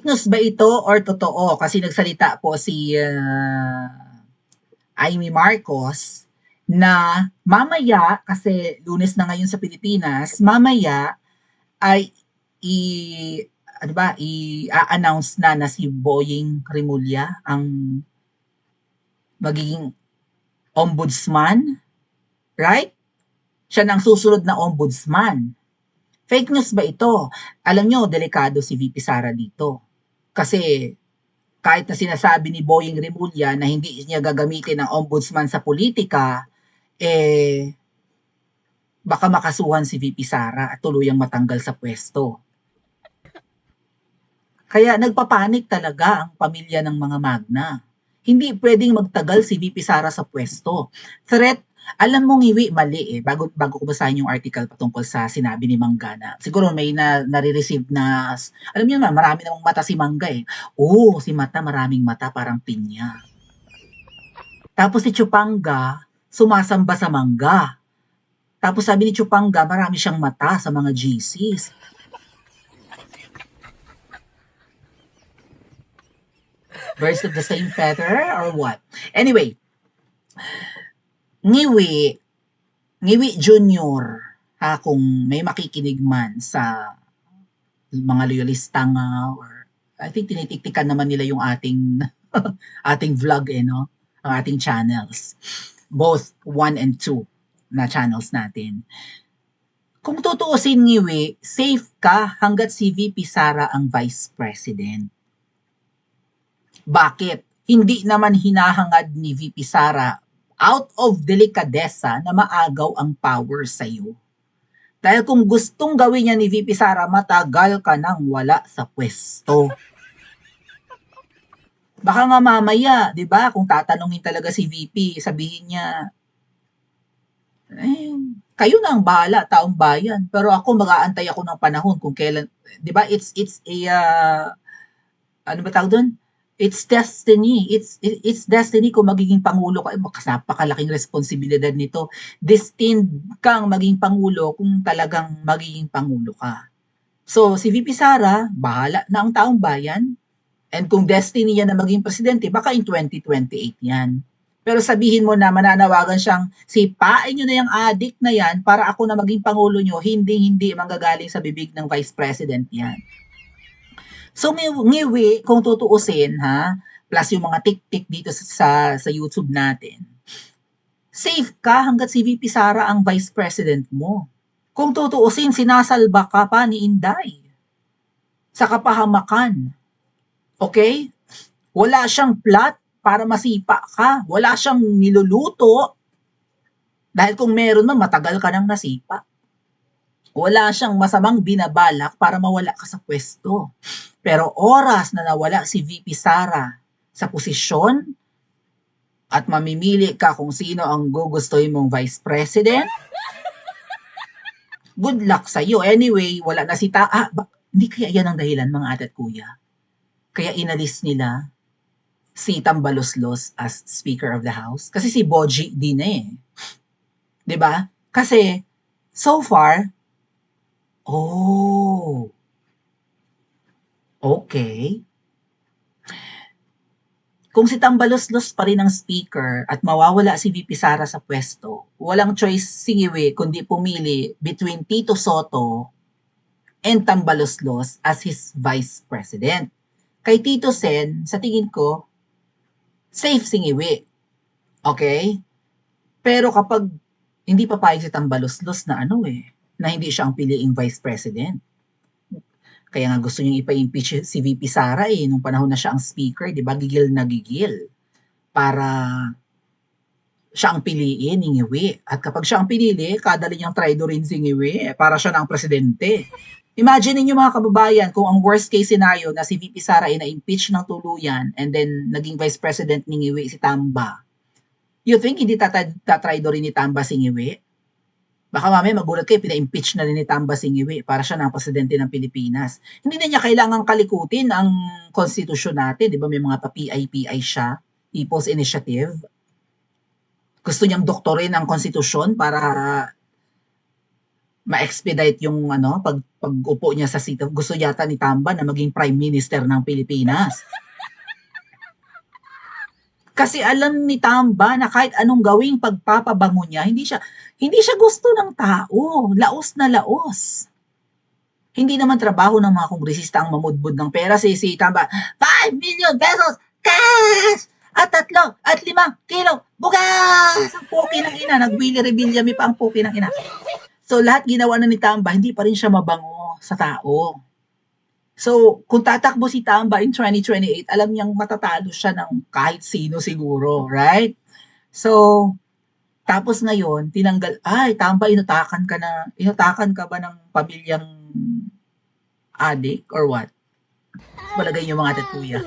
news ba ito or totoo? Kasi nagsalita po si Amy Marcos na mamaya, kasi Lunes na ngayon sa Pilipinas, mamaya ay i ano ba, i-a-announce na si Boying Rimulya ang magiging ombudsman, right? Siya nang susunod na ombudsman. Fake news ba ito? Alam nyo, delikado si VP Sara dito. Kasi kahit na sinasabi ni Boying Rimulya na hindi niya gagamitin ng ombudsman sa politika, baka makasuhan si VP Sara at tuluyang matanggal sa pwesto. Kaya nagpapanik talaga ang pamilya ng mga Magna. Hindi pwedeng magtagal si VP Sara sa pwesto. Threat, alam mong iwi, mali eh. Bago ko basahin yung article patungkol sa sinabi ni Manggana. Siguro may nare-receive na, alam niyo naman, marami namang mata si Mangga eh. Oo, si mata, maraming mata, parang pinya. Tapos si Chupanga, sumasamba sa Mangga. Tapos sabi ni Chupanga, marami siyang mata sa mga GCs. Birds of the same feather or what? Anyway, Ngiwi Junior, kung may makikinig man sa mga loyalistang or I think tinitiktikan naman nila yung ating ating vlog no? Ang ating channels. Both 1 and 2 na channels natin. Kung tutuusin, Ngiwi, safe ka hanggat si VP Sara ang Vice President. Bakit? Hindi naman hinahangad ni VP Sara out of delikadesa na maagaw ang power sa iyo. Dahil kung gustong gawin niya ni VP Sara, matagal ka nang wala sa pwesto. Baka nga mamaya, di ba, kung tatanungin talaga si VP, sabihin niya, kayo na ang bahala, taong bayan. Pero ako, mag-aantay ako ng panahon kung kailan, di ba, it's a, ano ba tawag doon? It's destiny. It's destiny kung magiging pangulo ka. Napakalaking responsibilidad nito. Destined kang maging pangulo kung talagang magiging pangulo ka. So, si VP Sara, bahala na ang taong bayan. And kung destiny niya na maging presidente, baka in 2028 yan. Pero sabihin mo na mananawagan siyang, sipain nyo na yung addict na yan para ako na maging pangulo nyo, hindi manggagaling sa bibig ng vice president yan. So, Ngiwi, kung tutuusin, plus yung mga tik-tik dito sa YouTube natin, safe ka hanggat si VP Sara ang vice president mo. Kung tutuusin, sinasalba ka pa ni Inday sa kapahamakan. Okay? Wala siyang plot para masipa ka. Wala siyang niluluto. Dahil kung meron man, matagal ka nang nasipa. Wala siyang masamang binabalak para mawala ka sa pwesto. Pero oras na nawala si VP Sara sa posisyon at mamimili ka kung sino ang gugustuhin mong vice president, good luck sa iyo. Anyway, wala na si hindi kaya yan ang dahilan, mga ate at kuya. Kaya inalis nila si Tambaloslos as Speaker of the House. Kasi si Boji din eh. 'Di ba? Kasi so far, okay. Kung si Tambaloslos pa rin ang speaker at mawawala si VP Sara sa pwesto, walang choice si Ngiwi kundi pumili between Tito Soto and Tambaloslos as his vice president. Kay Tito Sen, sa tingin ko, safe si Ngiwi. Okay? Pero kapag hindi papayag si Tambaloslos na na hindi siya ang piliing vice president, kaya nga gusto niyang ipa-impeach si VP Sara nung panahon na siya ang speaker, di ba? Gigil na gigil para siya ang piliin ni Ngiwi. At kapag siya ang pinili, kadali niyang traidorin si Ngiwi para siya na ang presidente. Imagine niyo mga kababayan kung ang worst case scenario na si VP Sara ay na-impeach ng tuluyan and then naging vice president ni Ngiwi si Tamba. You think hindi tatraidorin ni Tamba si Ngiwi? Baka mamaya magulat kayo, pina-impeach na rin ni Tamba si Ngiwi para siya na ang presidente ng Pilipinas. Hindi na niya kailangang kalikutin ang konstitusyon natin. Di ba may mga pa-PI siya, People's Initiative. Gusto niyang doktorin ang konstitusyon para ma-expedite yung ano, pag-upo niya sa seat. Gusto yata ni Tamba na maging Prime Minister ng Pilipinas. Kasi alam ni Tamba na kahit anong gawing pagpapabango niya, hindi siya gusto ng tao. Laos na laos. Hindi naman trabaho ng mga kongresista ang mamudbud ng pera. Si Tamba, 5 million pesos cash! At 3 at 5 kilo bugas! Ang puki ng ina. Nag-Willie Rebillame pa ang puki ng ina. So, lahat ginawa na ni Tamba, hindi pa rin siya mabango sa tao. So, kung tatakbo si Tamba in 2028, alam niyang matatalo siya ng kahit sino siguro, right? So, tapos ngayon, Tamba, inutakan ka ba ng pamilyang adik or what? Palagay niyo mga tatuya.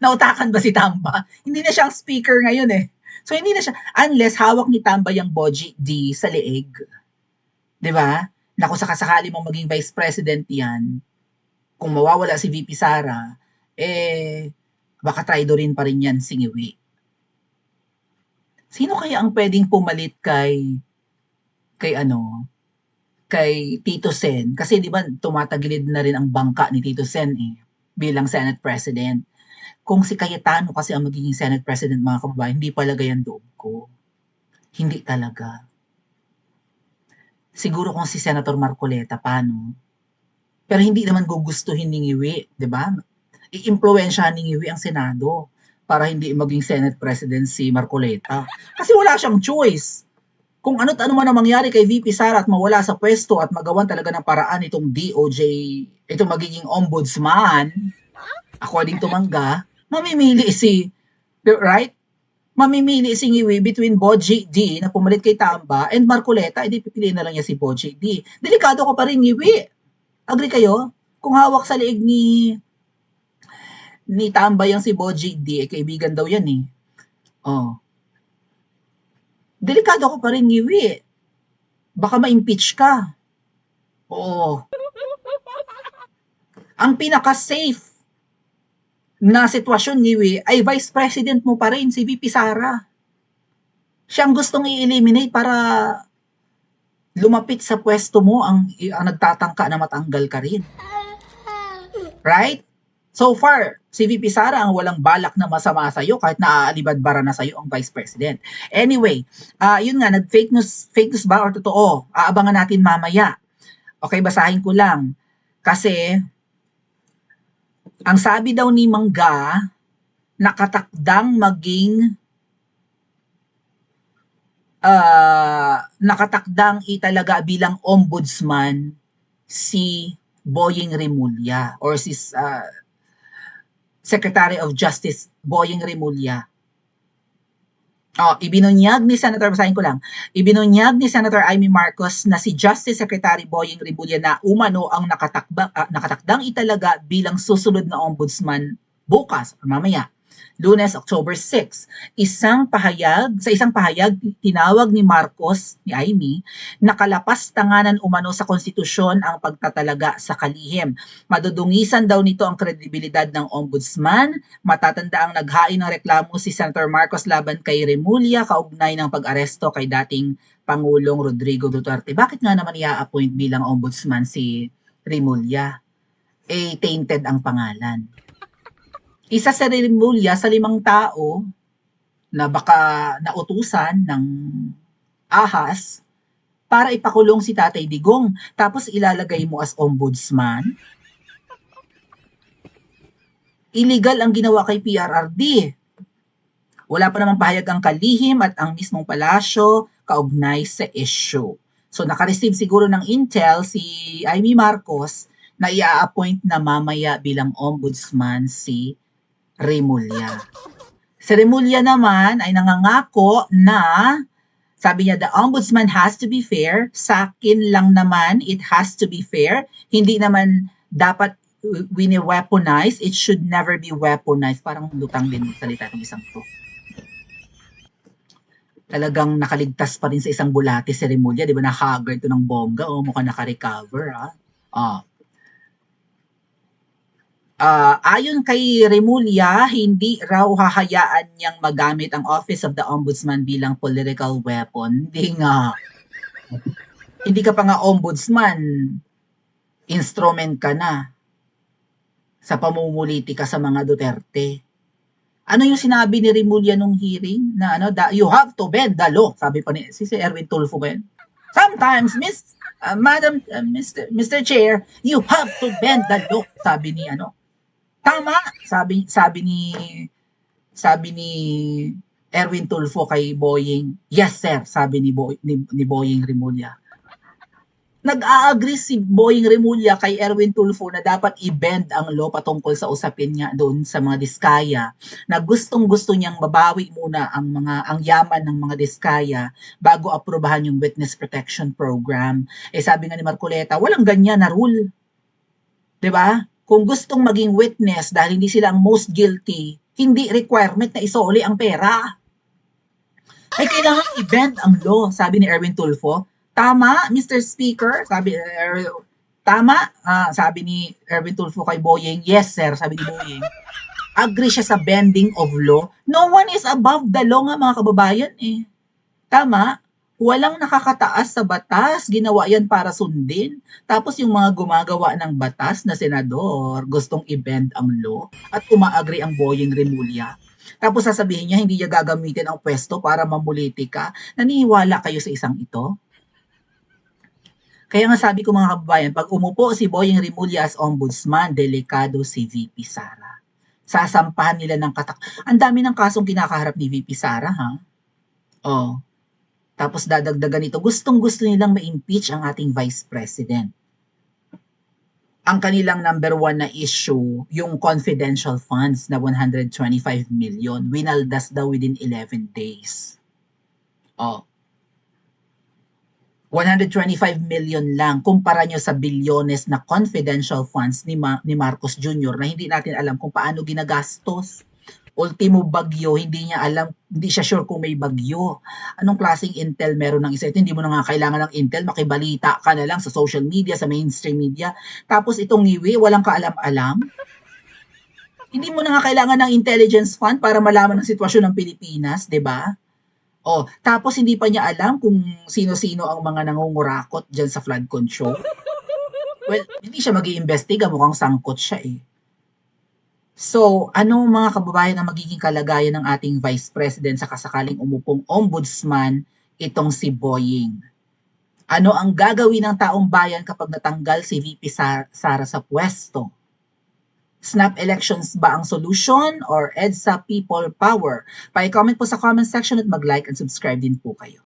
Nautakan ba si Tamba? Hindi na siyang speaker ngayon eh. So, hindi na siya, unless hawak ni Tamba yung Boji D sa leeg. 'Di ba? Na kung sakasakali mong maging vice president yan, kung mawawala si VP Sara, baka traidorin pa rin yan si Ngiwi. Sino kaya ang pwedeng pumalit kay Tito Sen? Kasi di ba tumatagilid na rin ang bangka ni Tito Sen bilang Senate President. Kung si Cayetano kasi ang magiging Senate President, mga kababayan, hindi palagay ang loob ko. Hindi talaga. Siguro kung si Senator Marcoleta pa, no? Pero hindi naman gugustuhin ni Ngiwi, di ba? I-impluwensyahan ni Ngiwi ang Senado para hindi maging Senate President si Marcoleta. Kasi wala siyang choice. Kung ano't ano man ang mangyari kay VP Sara at mawala sa pwesto at magawan talaga ng paraan itong DOJ, itong magiging ombudsman, according to Mangga, mamimili si, right? Mamimili si Ngiwi between Boji D na pumalit kay Tamba and Marcoleta, edi pipiliin na lang niya si Boji D. Delikado ko pa rin, Ngiwi. Agree kayo? Kung hawak sa leeg ni Tamba yung si Boji D, kaibigan daw yan eh. Oh. Delikado ko pa rin, Ngiwi. Baka ma-impeach ka. Oo. Ang pinaka-safe na sitwasyon, Ngiwi, ay Vice President mo pa rin, si VP Sara. Siyang gustong i-eliminate para lumapit sa pwesto mo ang nagtatangka na matanggal ka rin. Right? So far, si VP Sara ang walang balak na masama sa'yo kahit naaalibadbara na sa'yo ang Vice President. Anyway, yun nga, nag-fake news ba or totoo? Aabangan natin mamaya. Okay, basahin ko lang. Kasi, ang sabi daw ni Mangga, nakatakdang maging nakatakdang italaga bilang ombudsman si Boying Remulla or si Secretary of Justice Boying Remulla. Ibinunyag ni Senator, basahin ko lang, ibinunyag ni Senator Amy Marcos na si Justice Secretary Boying Remulla na umano ang nakatakdang italaga bilang susunod na ombudsman bukas or mamaya, Lunes, October 6. Sa isang pahayag, tinawag ni Marcos, ni Amy, na kalapas-tanganan umano sa konstitusyon ang pagtatalaga sa kalihim. Madudungisan daw nito ang kredibilidad ng ombudsman. Matatanda ang naghain ng reklamo si Senator Marcos laban kay Remulla kaugnay ng pag-aresto kay dating Pangulong Rodrigo Duterte. Bakit nga naman i-appoint bilang ombudsman si Remulla? Tainted ang pangalan. Isa sa Remulla sa 5 tao na baka nautusan ng ahas para ipakulong si Tatay Digong. Tapos ilalagay mo as ombudsman. Illegal ang ginawa kay PRRD. Wala pa namang pahayag ang kalihim at ang mismong palasyo kaugnay sa issue. So nakareceive siguro ng intel si Amy Marcos na i-appoint na mamaya bilang ombudsman si Remulla. Si Remulla naman ay nangangako na, sabi niya, the ombudsman has to be fair. Sa akin lang naman, it has to be fair. Hindi naman dapat wini-weaponize. It should never be weaponized. Parang lutang din yung salita ng isang to. Talagang nakaligtas pa rin sa isang bulate si Remulla. Di ba, na-haggard to ng bongga. Mukhang naka-recover. Ayon kay Remulla, hindi raw hahayaan niyang magamit ang Office of the Ombudsman bilang political weapon. Hindi nga. Hindi ka pa nga ombudsman, instrument ka na sa pamumulitika sa mga Duterte. Ano yung sinabi ni Rimulya nung hearing na you have to bend the law. Sabi pa ni si Erwin Tulfo ba yun? Sometimes, Madam, Mr. Chair, you have to bend the law. Sabi ni tama, sabi ni Erwin Tulfo kay Boying. Yes, sir, sabi ni Boying Rimulya. Nag-a-agree si Boying Rimulya kay Erwin Tulfo na dapat i-bend ang law patungkol sa usapin nga doon sa mga diskaya, na gustong-gusto niyang mabawi muna ang yaman ng mga diskaya bago aprobahan yung Witness Protection Program. Sabi nga ni Marcoleta, walang ganyan na rule. 'Di ba? Kung gustong maging witness dahil hindi sila ang most guilty, hindi requirement na isoli ang pera. Ay kailangan i-bend ang law, sabi ni Erwin Tulfo. Tama, Mr. Speaker, tama, sabi ni Erwin Tulfo kay Boying. Yes, sir, sabi ni Boying. Agree siya sa bending of law. No one is above the law nga, mga kababayan eh. Tama, walang nakakataas sa batas, ginawa yan para sundin. Tapos yung mga gumagawa ng batas na senador, gustong i-bend ang law at umaagree ang Boying Rimulya. Tapos sasabihin niya, hindi niya gagamitin ang pwesto para mamulitika. Naniniwala kayo sa isang ito? Kaya nga sabi ko mga kababayan, pag umupo si Boying Rimulya as ombudsman, delikado si VP Sara. Sasampahan nila ng Ang dami ng kasong kinakaharap ni VP Sara, ha? Oh. Tapos dadagdagan ito, gustong-gusto nilang ma-impeach ang ating Vice President. Ang kanilang number one na issue, yung confidential funds na 125 million, winaldas daw within 11 days. Oh. 125 million lang kumpara nyo sa bilyones na confidential funds ni Marcos Jr. na hindi natin alam kung paano ginagastos. Ultimo bagyo, hindi niya alam, hindi siya sure kung may bagyo. Anong klaseng intel meron ng isa? Ito, hindi mo na nga kailangan ng intel, makibalita ka na lang sa social media, sa mainstream media. Tapos itong ngiwi, walang kaalam-alam. Hindi mo na nga kailangan ng intelligence fund para malaman ang sitwasyon ng Pilipinas, 'di ba? Oh, tapos hindi pa niya alam kung sino-sino ang mga nangungurakot dyan sa flood control. Well, hindi siya mag-iimbestiga, mukhang sangkot siya eh. So, ano mga kababayan ang magiging kalagayan ng ating Vice President sa kasakaling umupong ombudsman itong si Boying? Ano ang gagawin ng taong bayan kapag natanggal si VP Sara sa pwesto? Snap elections ba ang solution or EDSA people power? Pa-comment po sa comment section at mag-like and subscribe din po kayo.